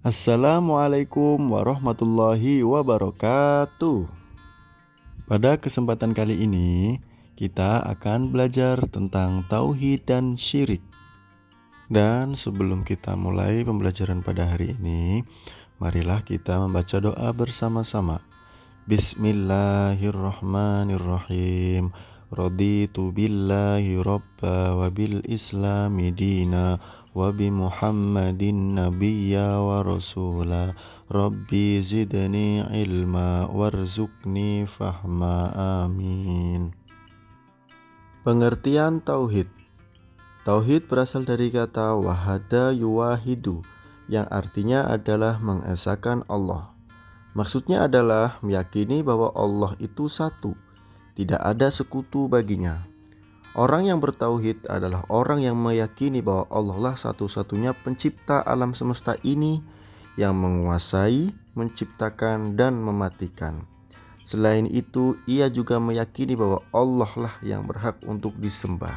Assalamualaikum warahmatullahi wabarakatuh. Pada kesempatan kali ini, kita akan belajar tentang tauhid dan syirik. Dan sebelum kita mulai pembelajaran pada hari ini, marilah kita membaca doa bersama-sama. Bismillahirrahmanirrahim. Raditu billahi robba wa bil islami dina wa bi muhammadin nabiyya wa rasula. Rabbi zidni ilma warzuqni fahma, amin. Pengertian tauhid. Tauhid berasal dari kata wahada yuwahidu, yang artinya adalah mengesahkan Allah. Maksudnya adalah meyakini bahwa Allah itu satu, tidak ada sekutu baginya. Orang yang bertauhid adalah orang yang meyakini bahwa Allah lah satu-satunya pencipta alam semesta ini, yang menguasai, menciptakan, dan mematikan. Selain itu, ia juga meyakini bahwa Allah lah yang berhak untuk disembah.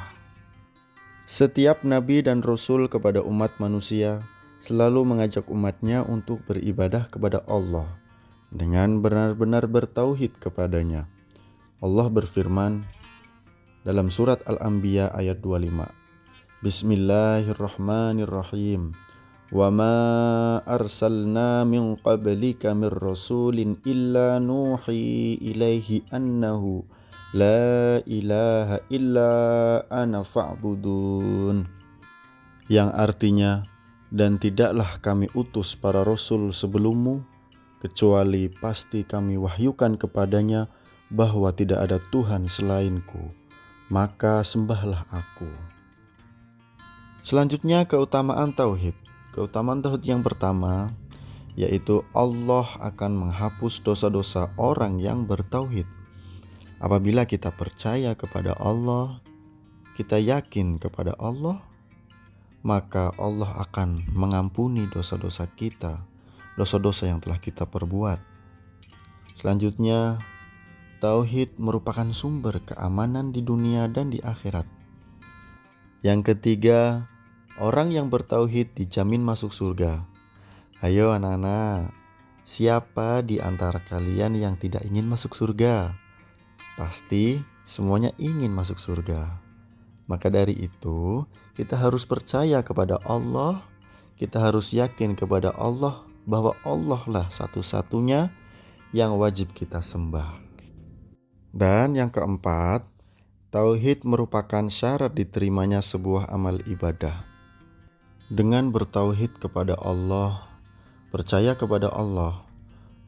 Setiap nabi dan rasul kepada umat manusia selalu mengajak umatnya untuk beribadah kepada Allah dengan benar-benar bertauhid kepadanya. Allah berfirman dalam surat Al-Anbiya ayat 25. Bismillahirrahmanirrahim. Wa ma arsalna min qablika min rasulin illa nuhi ilaihi annahu la ilaha illa ana fa'budun. Yang artinya, dan tidaklah kami utus para rasul sebelummu, kecuali pasti kami wahyukan kepadanya bahwa tidak ada Tuhan selainku, maka sembahlah aku. Selanjutnya, keutamaan tauhid. Keutamaan tauhid yang pertama yaitu Allah akan menghapus dosa-dosa orang yang bertauhid. Apabila kita percaya kepada Allah, kita yakin kepada Allah, maka Allah akan mengampuni dosa-dosa kita, dosa-dosa yang telah kita perbuat. Selanjutnya, tauhid merupakan sumber keamanan di dunia dan di akhirat. Yang ketiga, orang yang bertauhid dijamin masuk surga. Ayo anak-anak, siapa di antara kalian yang tidak ingin masuk surga? Pasti semuanya ingin masuk surga. Maka dari itu, kita harus percaya kepada Allah, kita harus yakin kepada Allah bahwa Allah lah satu-satunya yang wajib kita sembah. Dan yang keempat, tauhid merupakan syarat diterimanya sebuah amal ibadah. Dengan bertauhid kepada Allah, percaya kepada Allah,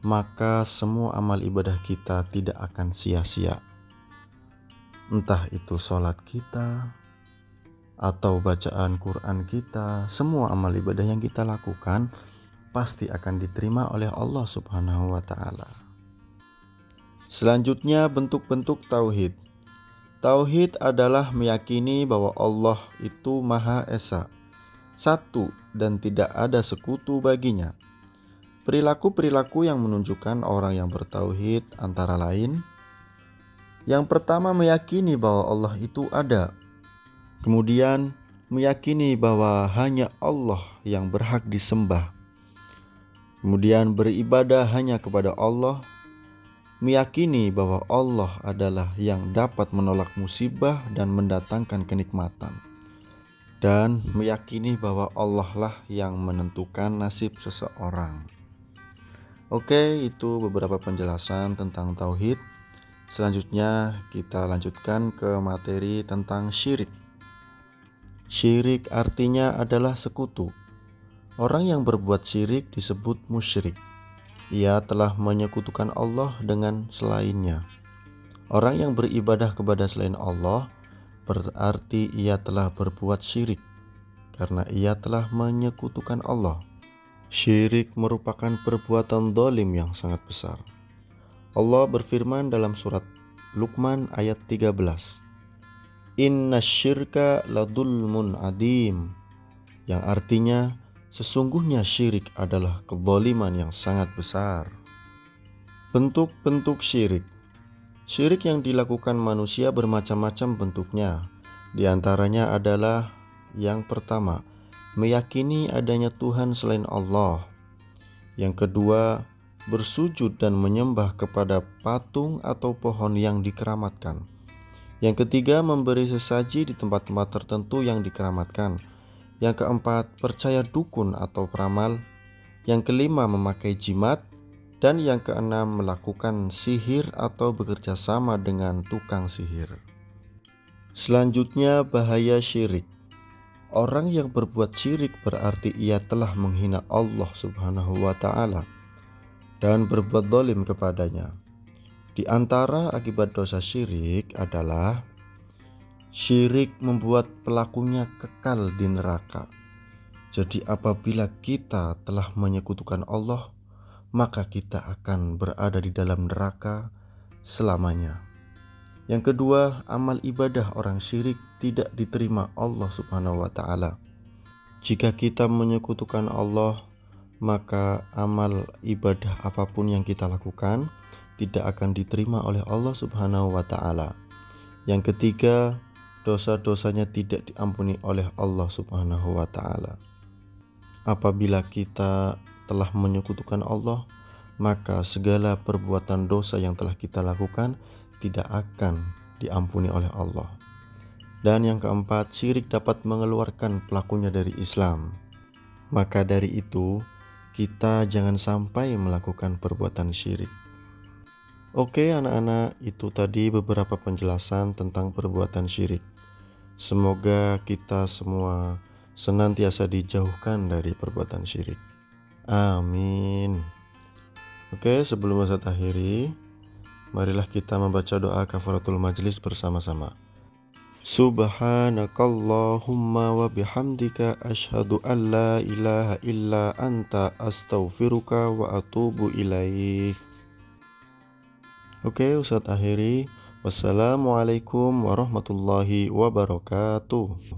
maka semua amal ibadah kita tidak akan sia-sia. Entah itu sholat kita, atau bacaan Quran kita, semua amal ibadah yang kita lakukan pasti akan diterima oleh Allah Subhanahu wa Ta'ala. Selanjutnya, bentuk-bentuk tauhid. Tauhid adalah meyakini bahwa Allah itu Maha Esa, satu dan tidak ada sekutu baginya. Perilaku-perilaku yang menunjukkan orang yang bertauhid antara lain: yang pertama, meyakini bahwa Allah itu ada. Kemudian, meyakini bahwa hanya Allah yang berhak disembah. Kemudian, beribadah hanya kepada Allah. Meyakini bahwa Allah adalah yang dapat menolak musibah dan mendatangkan kenikmatan. Dan meyakini bahwa Allah lah yang menentukan nasib seseorang. Oke, itu beberapa penjelasan tentang tauhid. Selanjutnya kita lanjutkan ke materi tentang syirik. Syirik artinya adalah sekutu. Orang yang berbuat syirik disebut musyrik. Ia telah menyekutukan Allah dengan selainnya. Orang yang beribadah kepada selain Allah berarti ia telah berbuat syirik, karena ia telah menyekutukan Allah. Syirik merupakan perbuatan zalim yang sangat besar. Allah berfirman dalam surat Luqman ayat 13. Inna syirka ladulmun adim, yang artinya sesungguhnya syirik adalah kezaliman yang sangat besar. Bentuk-bentuk syirik. Syirik yang dilakukan manusia bermacam-macam bentuknya. Di antaranya adalah yang pertama, meyakini adanya Tuhan selain Allah. Yang kedua, bersujud dan menyembah kepada patung atau pohon yang dikeramatkan. Yang ketiga, memberi sesaji di tempat-tempat tertentu yang dikeramatkan. Yang keempat, percaya dukun atau peramal. Yang kelima, memakai jimat. Dan yang keenam, melakukan sihir atau bekerja sama dengan tukang sihir. Selanjutnya, bahaya syirik. Orang yang berbuat syirik berarti ia telah menghina Allah Subhanahu wa Ta'ala dan berbuat zalim kepadanya. Di antara akibat dosa syirik adalah syirik membuat pelakunya kekal di neraka. Jadi apabila kita telah menyekutukan Allah, maka kita akan berada di dalam neraka selamanya. Yang kedua, amal ibadah orang syirik tidak diterima Allah Subhanahu wa Ta'ala. Jika kita menyekutukan Allah, maka amal ibadah apapun yang kita lakukan tidak akan diterima oleh Allah Subhanahu wa Ta'ala. Yang ketiga, dosa-dosanya tidak diampuni oleh Allah Subhanahu wa Ta'ala. Apabila kita telah menyekutukan Allah, maka segala perbuatan dosa yang telah kita lakukan tidak akan diampuni oleh Allah. Dan yang keempat, syirik dapat mengeluarkan pelakunya dari Islam. Maka dari itu, kita jangan sampai melakukan perbuatan syirik. Oke anak-anak, itu tadi beberapa penjelasan tentang perbuatan syirik. Semoga kita semua senantiasa dijauhkan dari perbuatan syirik. Amin. Oke, sebelum Ustaz akhiri, marilah kita membaca doa kafaratul majlis bersama-sama. Subhanakallahumma wa bihamdika asyhadu an la ilaha illa anta astaghfiruka wa atubu ilaik. Oke, Ustaz akhiri. Wassalamualaikum warahmatullahi wabarakatuh.